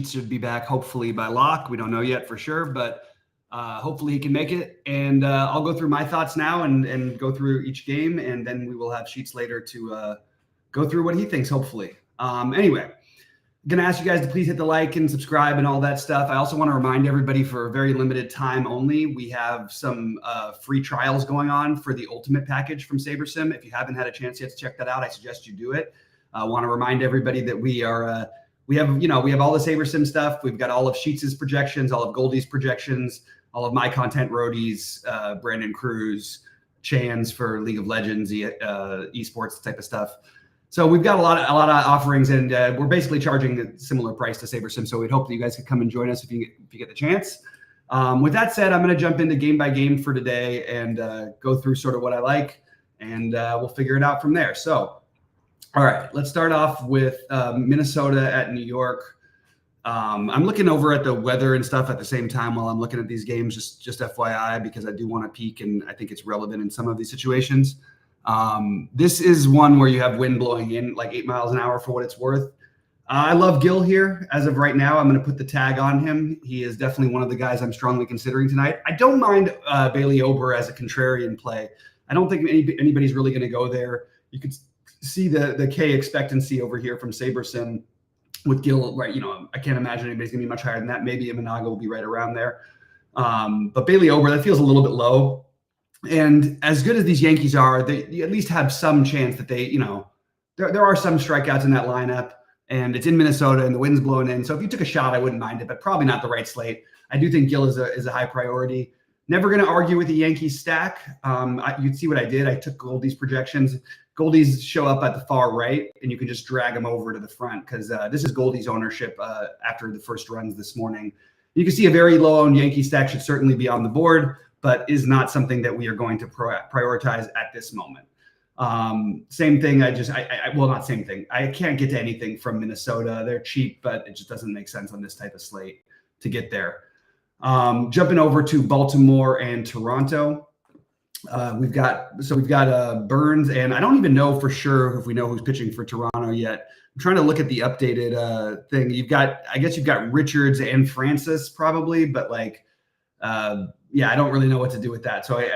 Sheets should be back hopefully by lock. We don't know yet for sure, but hopefully he can make it. And I'll go through my thoughts now and go through each game, and then we will have Sheets later to go through what he thinks, hopefully. Anyway, I'm going to ask you guys to please hit the like and subscribe and all that stuff. I also want to remind everybody, for a very limited time only, we have some free trials going on for the Ultimate package from SaberSim. If you haven't had a chance yet to check that out, I suggest you do it. I want to remind everybody that we have all the SaberSim stuff. We've got all of Sheets' projections, all of Goldie's projections, all of my content, Rody's, Brandon Cruz, Chan's for League of Legends, esports type of stuff. So we've got a lot of offerings, and we're basically charging a similar price to SaberSim. So we'd hope that you guys could come and join us if you get the chance. With that said, I'm going to jump into game by game for today and go through sort of what I like, and we'll figure it out from there. So, all right, let's start off with Minnesota at New York. I'm looking over at the weather and stuff at the same time while I'm looking at these games, just FYI, because I do want to peek, and I think it's relevant in some of these situations. This is one where you have wind blowing in like 8 miles an hour for what it's worth. I love Gil here. As of right now, I'm going to put the tag on him. He is definitely one of the guys I'm strongly considering tonight. I don't mind Bailey Ober as a contrarian play. I don't think anybody's really going to go there. You could see the K expectancy over here from SaberSim with Gil, right? I can't imagine anybody's going to be much higher than that. Maybe Imanaga will be right around there. But Bailey Ober, that feels a little bit low. And as good as these Yankees are, they at least have some chance that there are some strikeouts in that lineup, and it's in Minnesota and the wind's blowing in. So if you took a shot, I wouldn't mind it, but probably not the right slate. I do think Gil is a high priority. Never going to argue with the Yankees stack. You'd see what I did. I took Goldie's projections. Goldie's show up at the far right, and you can just drag them over to the front because this is Goldie's ownership after the first runs this morning. You can see a very low-owned Yankee stack should certainly be on the board, but is not something that we are going to prioritize at this moment. Same thing. Well, not same thing. I can't get to anything from Minnesota. They're cheap, but it just doesn't make sense on this type of slate to get there. Jumping over to Baltimore and Toronto. We've got Burns, and I don't even know for sure if we know who's pitching for Toronto yet. I'm trying to look at the updated thing. I guess you've got Richards and Francis probably, but I don't really know what to do with that. So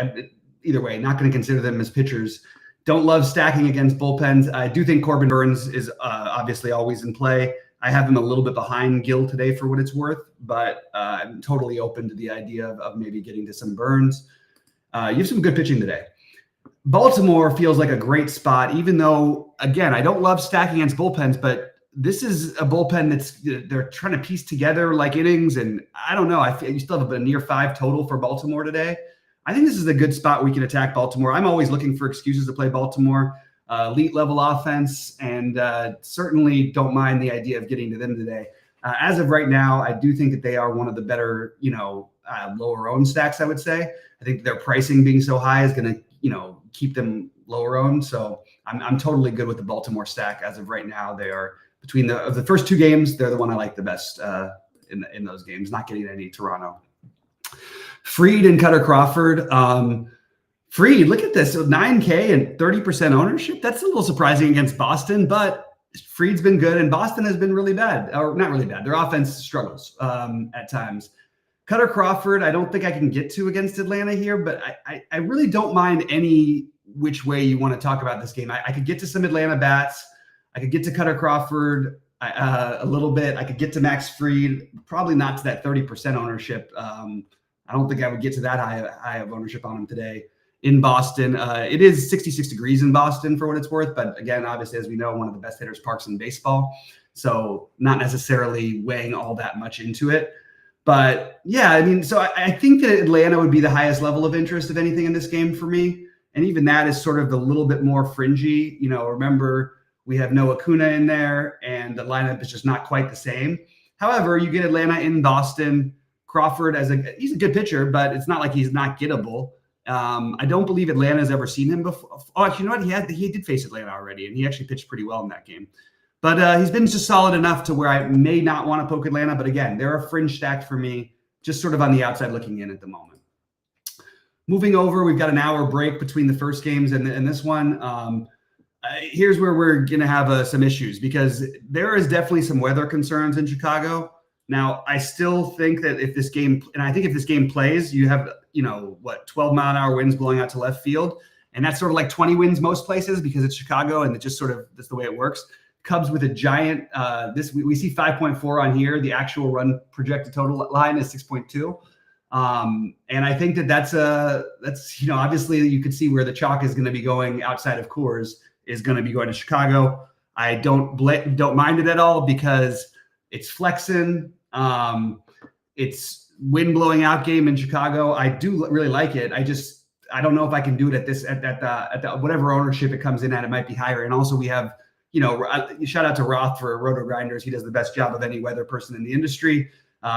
either way, not going to consider them as pitchers. Don't love stacking against bullpens. I do think Corbin Burns is obviously always in play. I have him a little bit behind Gil today for what it's worth, but I'm totally open to the idea of maybe getting to some Burns. You have some good pitching today. Baltimore feels like a great spot, even though, again, I don't love stacking against bullpens, but this is a bullpen they're trying to piece together like innings, and I don't know. I feel you still have a near 5 total for Baltimore today. I think this is a good spot we can attack Baltimore. I'm always looking for excuses to play Baltimore. Elite level offense, and certainly don't mind the idea of getting to them today. As of right now, I do think that they are one of the better, lower owned stacks, I would say. I think their pricing being so high is going to, keep them lower owned. So I'm totally good with the Baltimore stack as of right now. They are between the first 2 games, they're the one I like the best in those games, not getting any Toronto. Fried and Cutter Crawford. Fried, look at this, 9K and 30% ownership. That's a little surprising against Boston, but Fried's been good, and Boston has been really bad, or not really bad. Their offense struggles at times. Cutter Crawford, I don't think I can get to against Atlanta here, but I really don't mind any which way you want to talk about this game. I could get to some Atlanta bats. I could get to Cutter Crawford a little bit. I could get to Max Fried, probably not to that 30% ownership. I don't think I would get to that high of ownership on him today in Boston. It is 66 degrees in Boston for what it's worth. But again, obviously, as we know, one of the best hitters parks in baseball. So not necessarily weighing all that much into it. But yeah, I think that Atlanta would be the highest level of interest of anything in this game for me. And even that is sort of the little bit more fringy. Remember, we have no Acuna in there, and the lineup is just not quite the same. However, you get Atlanta in Boston. Crawford he's a good pitcher, but it's not like he's not gettable. I don't believe Atlanta has ever seen him before. Oh, actually, you know what? He did face Atlanta already, and he actually pitched pretty well in that game. But he's been just solid enough to where I may not want to poke Atlanta. But again, they're a fringe stack for me, just sort of on the outside looking in at the moment. Moving over, we've got an hour break between the first games and this one. Here's where we're going to have some issues, because there is definitely some weather concerns in Chicago. Now, I still think that if this game plays, you have, 12-mile-an-hour winds blowing out to left field. And that's sort of like 20 wins most places because it's Chicago and that's the way it works. Cubs with a giant, we see 5.4 on here. The actual run projected total line is 6.2. And I think that's obviously you could see where the chalk is going to be going outside of Coors is going to be going to Chicago. I don't mind it at all because it's flexing. It's wind blowing out game in Chicago. I do really like it. I don't know if I can do it at the whatever ownership it comes in at. It might be higher. And also we have, shout out to Roth for Roto Grinders. He does the best job of any weather person in the industry.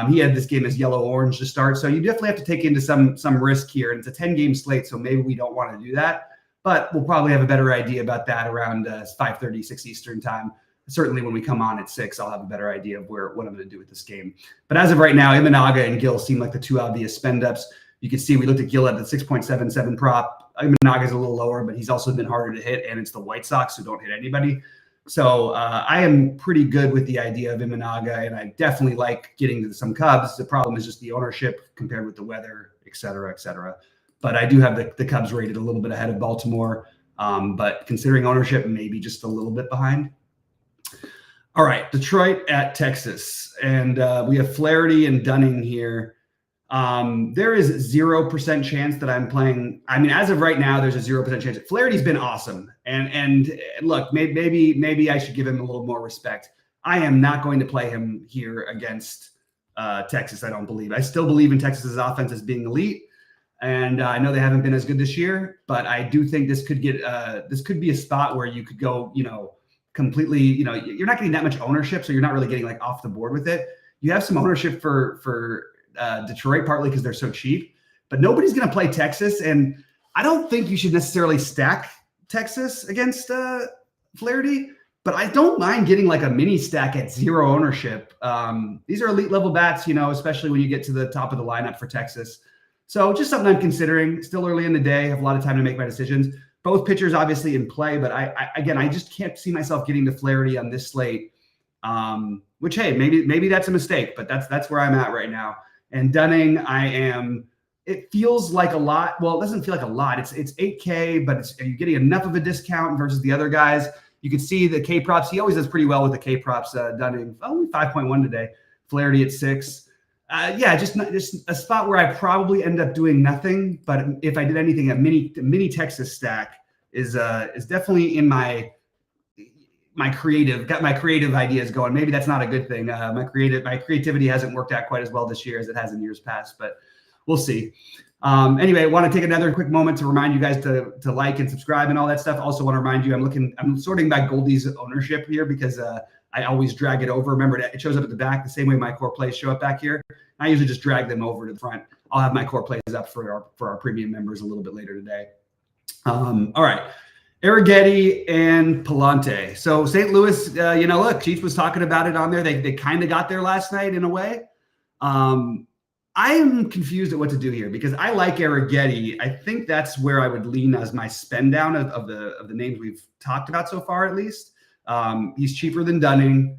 He had this game as yellow-orange to start. So you definitely have to take into some risk here. And it's a 10-game slate, so maybe we don't want to do that. But we'll probably have a better idea about that around 5:30, 6 Eastern time. Certainly when we come on at 6, I'll have a better idea of what I'm going to do with this game. But as of right now, Imanaga and Gill seem like the two obvious spend-ups. You can see we looked at Gill at the 6.77 prop. Imanaga is a little lower, but he's also been harder to hit, and it's the White Sox who don't hit anybody. So I am pretty good with the idea of Imanaga, and I definitely like getting to some Cubs. The problem is just the ownership compared with the weather, et cetera, et cetera. But I do have the Cubs rated a little bit ahead of Baltimore, but considering ownership, maybe just a little bit behind. All right, Detroit at Texas, and we have Flaherty and Dunning here. There is 0% chance that I'm playing. I mean, as of right now, there's a 0% chance. Flaherty's been awesome, and look, maybe I should give him a little more respect. I am not going to play him here against Texas. I don't believe. I still believe in Texas's offense as being elite, and I know they haven't been as good this year, but I do think this could be a spot where you could go, completely, you're not getting that much ownership, so you're not really getting like off the board with it. You have some ownership for Detroit, partly because they're so cheap, but nobody's going to play Texas. And I don't think you should necessarily stack Texas against Flaherty, but I don't mind getting like a mini stack at 0 ownership. These are elite level bats, especially when you get to the top of the lineup for Texas. So just something I'm considering. Still early in the day, I have a lot of time to make my decisions. Both pitchers obviously in play, but I just can't see myself getting to Flaherty on this slate. Which, hey, maybe that's a mistake, but that's where I'm at right now. And Dunning, it feels like a lot. Well, it doesn't feel like a lot. It's 8K, but are you getting enough of a discount versus the other guys? You can see the K props. He always does pretty well with the K props. Dunning, only 5.1 today. Flaherty at 6. Just a spot where I probably end up doing nothing. But if I did anything, a mini Texas stack is definitely in my creative ideas going. Maybe that's not a good thing. My creativity hasn't worked out quite as well this year as it has in years past, but we'll see. Anyway, I want to take another quick moment to remind you guys to like and subscribe and all that stuff. Also want to remind you, I'm sorting by Goldie's ownership here because I always drag it over. Remember, it shows up at the back the same way my core plays show up back here. I usually just drag them over to the front. I'll have my core plays up for our premium members a little bit later today. All right. Arrighetti and Palante. So St. Louis, look, Chief was talking about it on there. They kind of got there last night in a way. I am confused at what to do here because I like Arrighetti. I think that's where I would lean as my spend down of the names we've talked about so far, at least. He's cheaper than Dunning,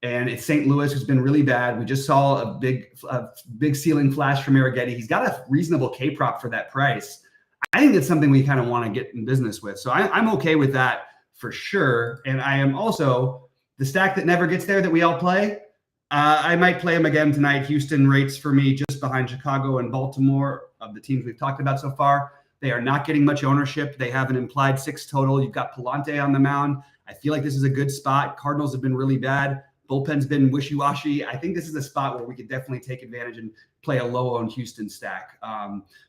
and it's St. Louis, who's been really bad. We just saw a big ceiling flash from Arrighetti. He's got a reasonable K prop for that price. I think it's something we kind of want to get in business with. So I'm okay with that for sure. And I am also the stack that never gets there that we all play. I might play him again tonight. Houston rates for me just behind Chicago and Baltimore of the teams we've talked about so far. They are not getting much ownership. They have an implied 6 total. You've got Palante on the mound. I feel like this is a good spot. Cardinals have been really bad. Bullpen's been wishy-washy. I think this is a spot where we could definitely take advantage and play a low-owned Houston stack.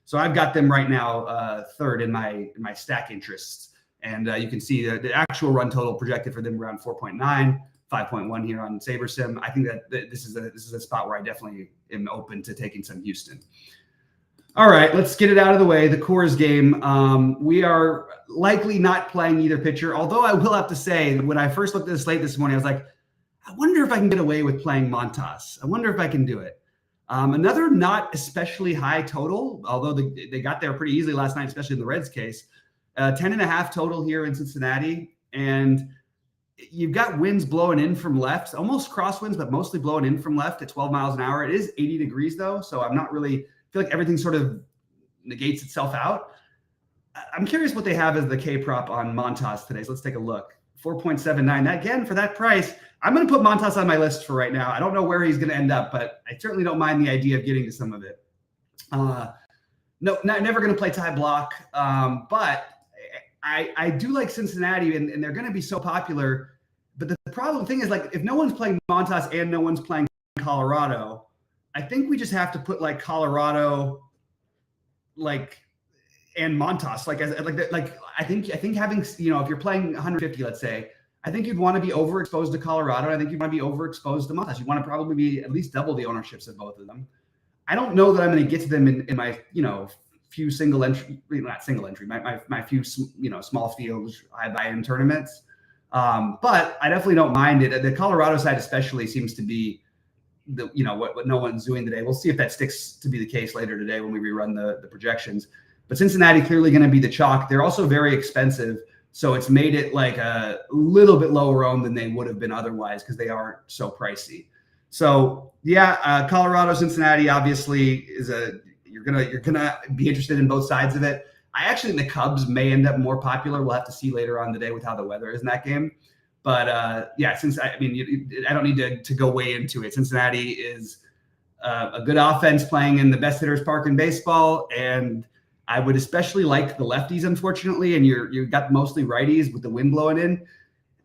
So I've got them right now third in my stack interests. And you can see the actual run total projected for them around 4.9, 5.1 here on SaberSim. I think that this is a spot where I definitely am open to taking some Houston. All right, let's get it out of the way. The Coors game. We are likely not playing either pitcher, although I will have to say that when I first looked at the slate this morning, I was like, I wonder if I can get away with playing Montas. I wonder if I can do it. Another not especially high total, although they got there pretty easily last night, especially in the Reds case. 10.5 total here in Cincinnati. And you've got winds blowing in from left, almost crosswinds, but mostly blowing in from left at 12 miles an hour. It is 80 degrees though, so I'm not really feel like everything sort of negates itself out. I'm curious what they have as the K prop on Montas today. So let's take a look. 4.79. Again, for that price, I'm going to put Montas on my list for right now. I don't know where he's going to end up, but I certainly don't mind the idea of getting to some of it. No, never going to play tie block, but I do like Cincinnati, and they're going to be so popular. But the problem thing is, like, if no one's playing Montas and no one's playing Colorado, I think we just have to put like Colorado, like, and Montas, I think having, if you're playing 150, let's say, I think you'd want to be overexposed to Colorado. And I think you'd want to be overexposed to Montas. You want to probably be at least double the ownerships of both of them. I don't know that I'm going to get to them in my, few single entry, not single entry, my few, small fields, high buy-in tournaments. But I definitely don't mind it. The Colorado side especially seems to be what no one's doing today. We'll see if that sticks to be the case later today when we rerun the projections. But Cincinnati clearly going to be the chalk. They're also very expensive, so it's made it like a little bit lower owned than they would have been otherwise because they aren't so pricey. So yeah, Colorado, Cincinnati obviously you're gonna be interested in both sides of it. I actually think the Cubs may end up more popular. We'll have to see later on today with how the weather is in that game. But yeah, I don't need to go way into it. Cincinnati is a good offense playing in the best hitters park in baseball, and I would especially like the lefties, unfortunately, and you've got mostly righties with the wind blowing in.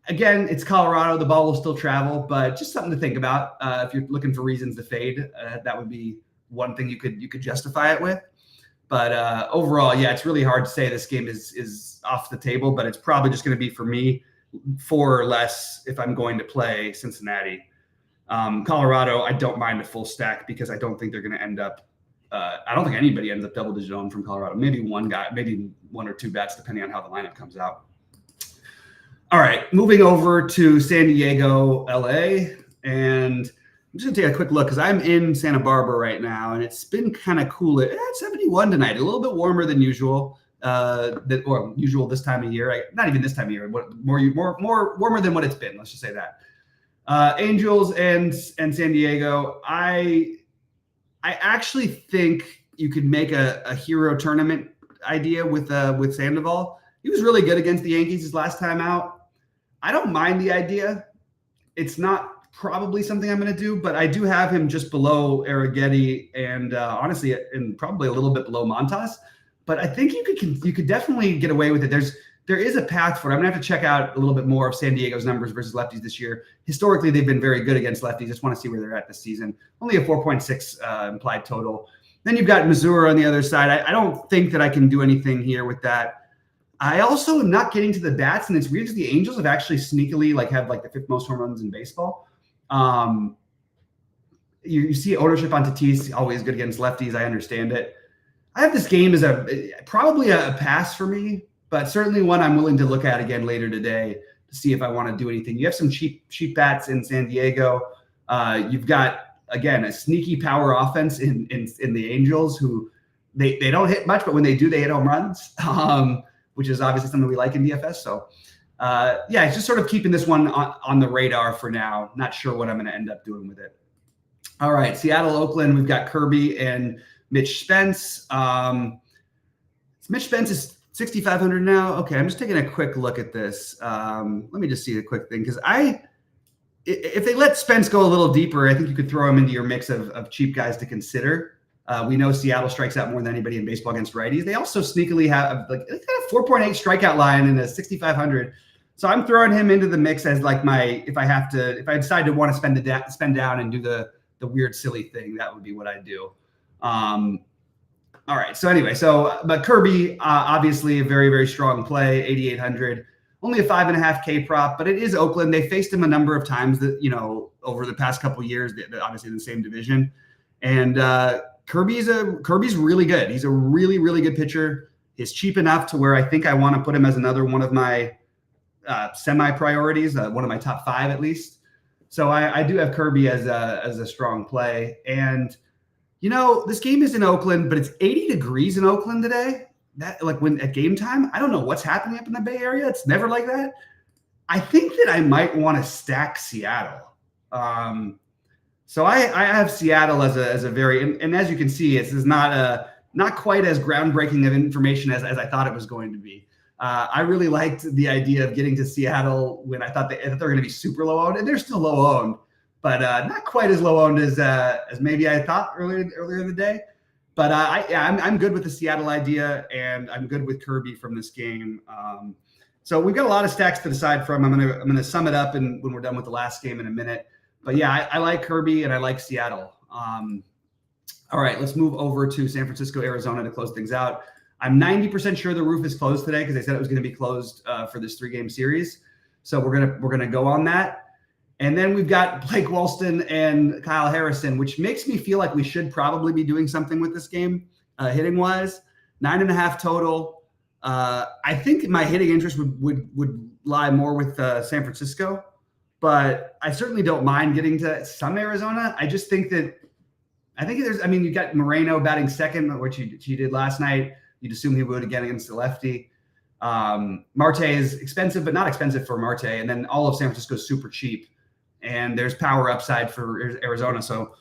Again, it's Colorado. The ball will still travel, but just something to think about if you're looking for reasons to fade. That would be one thing you could justify it with. But overall, yeah, it's really hard to say this game is off the table, but it's probably just going to be for me 4 or less if I'm going to play Cincinnati. Colorado, I don't mind a full stack because I don't think they're going to end up. I don't think anybody ends up double-digit owned from Colorado. Maybe one guy, maybe 1 or 2 bets, depending on how the lineup comes out. All right, moving over to San Diego, LA, and I'm just gonna take a quick look because I'm in Santa Barbara right now, and it's been kind of cool. It's 71 tonight, a little bit warmer than usual. Or usual this time of year. Not even this time of year. More warmer than what it's been. Let's just say that. Angels and San Diego. I actually think you could make a hero tournament idea with Sandoval. He was really good against the Yankees his last time out. I don't mind the idea. It's not probably something I'm going to do, but I do have him just below Arrighetti and honestly, and probably a little bit below Montas. But I think you could definitely get away with it. There is a path for it. I'm gonna have to check out a little bit more of San Diego's numbers versus lefties this year. Historically, they've been very good against lefties. Just want to see where they're at this season. Only a 4.6 implied total. Then you've got Missouri on the other side. I don't think that I can do anything here with that. I also am not getting to the bats, and it's weird because the Angels have actually sneakily have the 5th most home runs in baseball. You see ownership on Tatis, always good against lefties. I understand it. I have this game as probably a pass for me, but certainly one I'm willing to look at again later today to see if I want to do anything. You have some cheap bats in San Diego. You've got, again, a sneaky power offense in the Angels who they don't hit much, but when they do, they hit home runs, which is obviously something we like in DFS. So yeah, it's just sort of keeping this one on the radar for now. Not sure what I'm going to end up doing with it. All right, Seattle, Oakland, we've got Kirby and Mitch Spence. Mitch Spence is 6,500 now. Okay, I'm just taking a quick look at this. Let me just see a quick thing because if they let Spence go a little deeper, I think you could throw him into your mix of cheap guys to consider. We know Seattle strikes out more than anybody in baseball against righties. They also sneakily have a 4.8 strikeout line in a 6,500. So I'm throwing him into the mix as if I decide to want to spend down and do the weird silly thing, that would be what I do. All right. So anyway, but Kirby, obviously a very, very strong play, 8,800, only a 5.5K prop, but it is Oakland. They faced him a number of times over the past couple of years, obviously in the same division. And Kirby's really good. He's a really, really good pitcher. He's cheap enough to where I think I want to put him as another one of my semi-priorities, one of my top 5 at least. So I do have Kirby as a strong play. And this game is in Oakland, but it's 80 degrees in Oakland today. That when at game time, I don't know what's happening up in the Bay Area. It's never like that. I think that I might want to stack Seattle. So I have Seattle as a very, and as you can see, it's not quite as groundbreaking of information as I thought it was going to be. I really liked the idea of getting to Seattle when I thought they were going to be super low owned, and they're still low owned, but not quite as low owned as maybe I thought earlier in the day. But I'm good with the Seattle idea, and I'm good with Kirby from this game. So we've got a lot of stacks to decide from. I'm gonna sum it up when we're done with the last game in a minute. But yeah, I like Kirby and I like Seattle. All right, let's move over to San Francisco, Arizona to close things out. I'm 90% sure the roof is closed today because they said it was going to be closed for this 3-game series. So we're gonna go on that. And then we've got Blake Walston and Kyle Harrison, which makes me feel like we should probably be doing something with this game, hitting wise. 9.5 total. I think my hitting interest would lie more with San Francisco, but I certainly don't mind getting to some Arizona. I just think that you got Moreno batting second, which he did last night. You'd assume he would again against the lefty. Marte is expensive, but not expensive for Marte. And then all of San Francisco is super cheap. And there's power upside for Arizona. So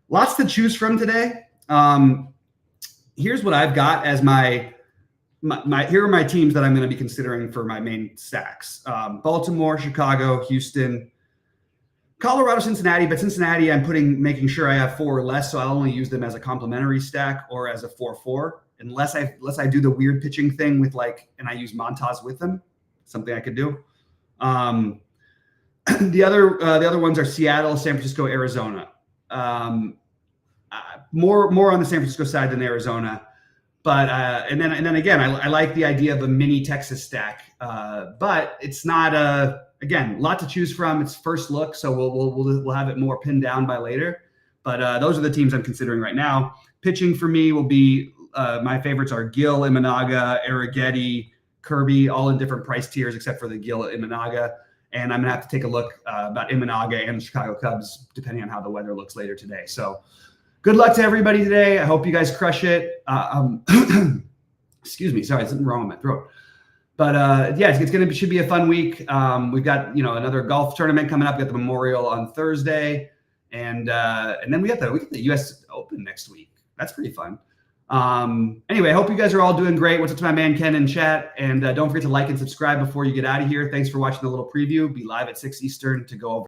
lots to choose from today. Here's what I've got as here are my teams that I'm going to be considering for my main stacks. Baltimore, Chicago, Houston, Colorado, Cincinnati. But Cincinnati, I'm making sure I have 4 or less. So I'll only use them as a complementary stack or as a 4-4, unless I do the weird pitching thing with and I use Montas with them, something I could do. The other ones are Seattle, San Francisco, Arizona. More on the San Francisco side than Arizona, but and then again, I like the idea of a mini Texas stack, but it's not a lot to choose from. It's first look, so we'll have it more pinned down by later. But those are the teams I'm considering right now. Pitching for me will be my favorites are Gill, Imanaga, Arrighetti, Kirby, all in different price tiers except for the Gill Imanaga. And I'm going to have to take a look about Imanaga and the Chicago Cubs, depending on how the weather looks later today. So good luck to everybody today. I hope you guys crush it. Excuse me. Sorry, there's something wrong with my throat. But yeah, should be a fun week. We've got another golf tournament coming up. We got the Memorial on Thursday, and then we got the U.S. Open next week. That's pretty fun. Anyway, I hope you guys are all doing great. What's up to my man Ken in chat, and don't forget to like and subscribe before you get out of here. Thanks for watching the little preview. Be live at 6 Eastern to go over